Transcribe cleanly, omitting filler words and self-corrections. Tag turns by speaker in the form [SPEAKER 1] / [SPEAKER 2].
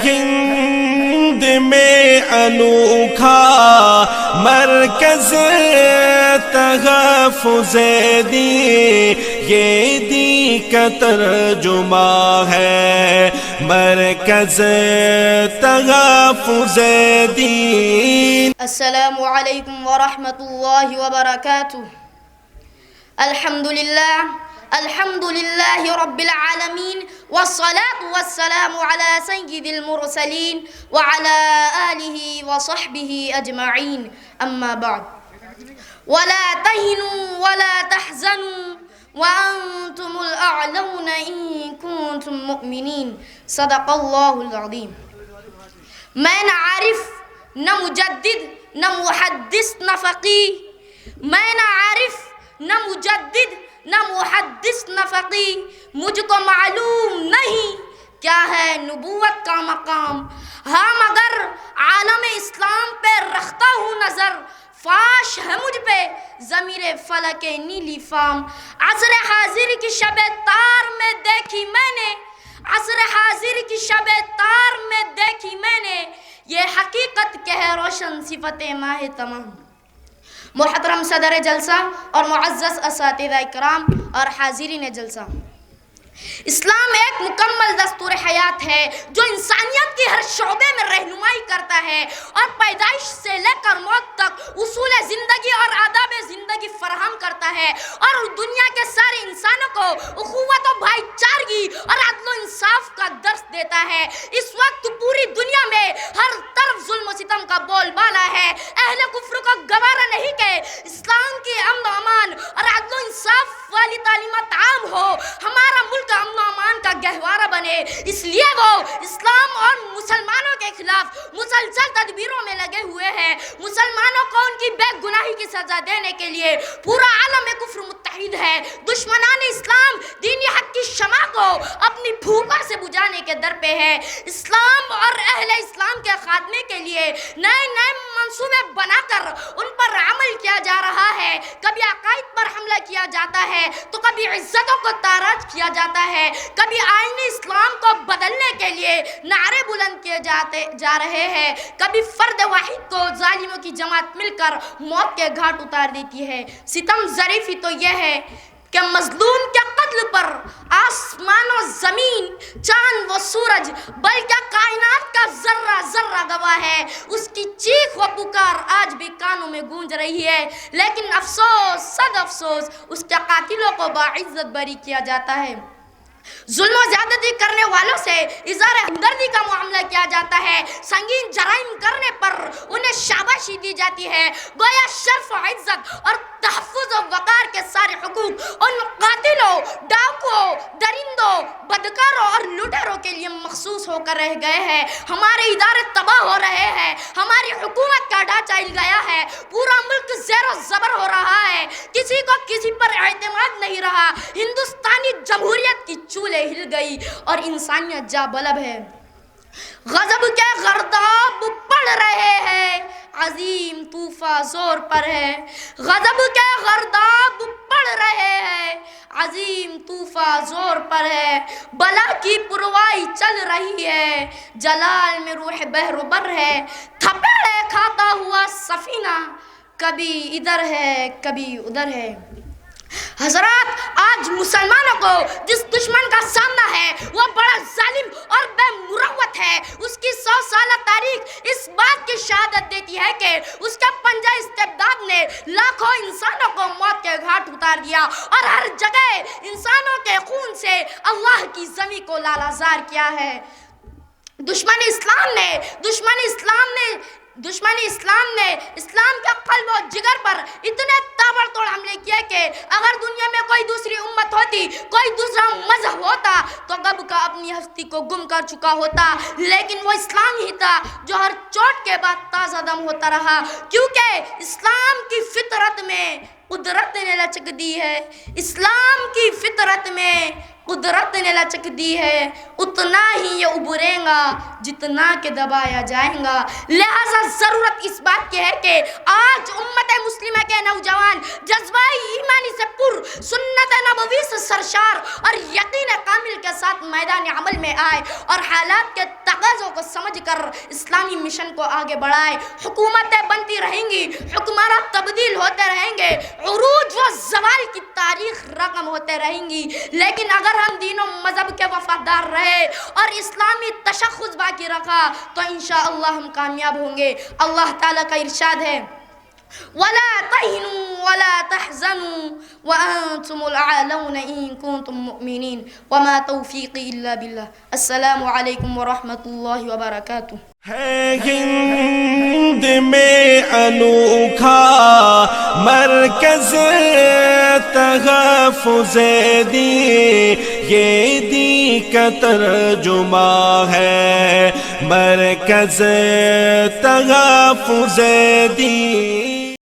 [SPEAKER 1] ہند میں انوکھا مرکز تحفظ دین، یہ دین کا ترجمہ ہے مرکز تحفظ دین۔
[SPEAKER 2] السلام علیکم ورحمۃ اللہ وبرکاتہ۔ الحمد للہ رب العالمین، والصلاة والسلام على سید المرسلین وعلى آلہ وصحبہ اجمعین، اما بعد۔ ولا تہنوا ولا تحزنوا وانتم الاعلون ان کنتم مؤمنین، صدق اللہ العظیم۔ میں نہ عارف، نہ مجدد، نہ محدث، نہ فقیہ، میں نہ عارف، نہ مجدد، نہ محدث، نہ فقیہ، مجھ کو معلوم نہیں کیا ہے نبوت کا مقام، ہاں مگر عالم اسلام پہ رکھتا ہوں نظر، فاش ہے مجھ پہ ضمیر فلک نیلی فام۔ عصر حاضر کی شب تار میں دیکھی میں نے، عصر حاضر کی شب تار میں دیکھی میں نے، یہ حقیقت کہ ہے روشن صفت ماہ تمام۔ محترم صدر جلسہ اور معزز اساتذہ اکرام اور حاضرین جلسہ، اسلام ایک مکمل دستور حیات ہے جو انسانیت کی ہر شعبے میں رہنمائی کرتا ہے اور پیدائش سے لے کر موت تک اصول زندگی اور آداب زندگی فراہم کرتا ہے، اور دنیا کے سارے انسانوں کو اخوت و بھائی چارگی اور عدل و انصاف کا درس دیتا ہے۔ اس وقت پوری دنیا میں ہر طرف ظلم و ستم کا بول بالا ہے، اہل کفر کو گوارا نہیں کہ اسلام کی امن و امان اور عدل و انصاف والی تعلیمات عام ہو، ہمارا ملک امن و امان کا گہوارہ بنے، اس لیے وہ اسلام اور مسلمانوں کے خلاف مسلسل تدبیروں میں لگے ہوئے ہیں۔ مسلمانوں کو ان کی بے گناہی کی سزا دینے کے لیے پورا عالم کفر متحد ہے۔ دشمنان اسلام دینی حق کی شمع کو اپنی پھوکا سے بجھانے کے در پہ ہے۔ اسلام اور اہل اسلام کے خاتمے کے لیے نئے نئے منصوبے بنا کر ان پر عمل کیا جا رہا ہے۔ کبھی عقائد پر حملہ کیا جاتا ہے تو کبھی عزتوں کو تاراج کیا جاتا ہے، کبھی آئین اسلام کو بدلنے کے لیے نعرے بلند کیے جا رہے ہیں، کبھی فرد واحد کو ظالموں کی جماعت مل کر موت کے گھاٹ اتار دیتی ہے۔ ستم ظریفی تو یہ ہے کہ مظلوم کے قتل پر آسمان و زمین، چاند و سورج، بلکہ کائنات کا ذرہ ذرہ گواہ ہے۔ اس کی چیخ و پکار آج بھی کانوں میں گونج رہی ہے، لیکن افسوس صد افسوس اس کے قاتلوں کو باعزت بری کیا جاتا ہے۔ ظلم و زیادتی کرنے والوں سے اظہار ہمدردی کا معاملہ کیا جاتا ہے، سنگین جرائم کرنے پر انہیں شاباشی دی جاتی ہے، گویا شرف و عزت اور تحفظ و وقار کے سارے حقوق ان قاتلوں، ڈاکوؤں، درندوں، بدکاروں اور لوٹیروں کے لیے مخصوص ہو کر رہ گئے ہیں۔ ہمارے ادارے تباہ ہو رہے ہیں، ہماری حکومت کا ڈھانچہ ہل گیا ہے، پورا ملک زیر و زبر ہو رہا ہے، کسی کو کسی پر اعتماد نہیں رہا، ہندوستانی جمہوریت کی چولے ہل گئی اور انسانیت جا بلب ہے۔ غضب کے غرداب پڑ رہے ہیں، عظیم طوفان زور پر ہے۔ غضب کے غرداب پڑ رہے ہیں، عظیم طوفان زور پر ہے۔ بلا کی پروائی چل رہی ہے، جلال میں روح بحر و بر ہے۔ تھپیڑے کھاتا ہوا سفینہ کبھی ادھر ہے کبھی ادھر ہے۔ حضرات، آج مسلمانوں کو جس دشمن کا سامنا ہے وہ بڑا ظالم اور بے مروت ہے۔ اس کی 100 سالہ تاریخ اس بات کی شہادت دیتی ہے کہ اس کے پنجہ استبداد نے لاکھوں انسانوں کو موت کے گھاٹ اتار دیا اور ہر جگہ انسانوں کے خون سے اللہ کی زمین کو لالازار کیا ہے۔ دشمن اسلام نے اسلام کے قلب و جگر پر اتنے تابڑ توڑ حملے کیے کہ اگر دنیا میں کوئی دوسری امت ہوتی، کوئی دوسرا مذہب ہوتا تو کب کا اپنی ہستی کو گم کر چکا ہوتا، لیکن وہ اسلام ہی تھا جو ہر چوٹ کے بعد تازہ دم ہوتا رہا، کیونکہ اسلام کی فطرت میں قدرت نے لچک دی ہے، اسلام کی فطرت میں قدرت نے لچک دی ہے، اتنا ہی یہ ابھرے گا جتنا کہ دبایا جائے گا۔ لہذا ضرورت اس بات کی ہے کہ آج امت مسلمہ کے نوجوان جذبہ ایمانی سے پر، سنت نبوی سے سرشار اور یقین کامل کے ساتھ میدان عمل میں آئے اور حالات کے تقاضوں کو سمجھ کر اسلامی مشن کو آگے بڑھائے. حکومتیں بنتی رہیں گی, حکمران تبدیل ہوتے رہیں گے, عروج و زوال کی تاریخ رقم ہوتے رہیں گی, لیکن اگر ہم دین و مذہب کے وفادار رہے اور اسلامی تشخص باقی رکھا تو انشاءاللہ ہم کامیاب ہوں گے. اللہ تعالیٰ کا ارشاد ہے وَلَا تَهِنُوا وَلَا تَحْزَنُوا وَأَنْتُمُ الْأَعْلَوْنَ إِن كُنتُم مُؤْمِنِينَ وَمَا تَوْفِيقِي إِلَّا بِاللَّهِ. السلام علیکم ورحمۃ اللہ وبرکاتہ.
[SPEAKER 1] ہے ہند میں انوکھا مرکز تحفظ دین, یہ دین کا ترجمہ ہے مرکز تحفظ دین.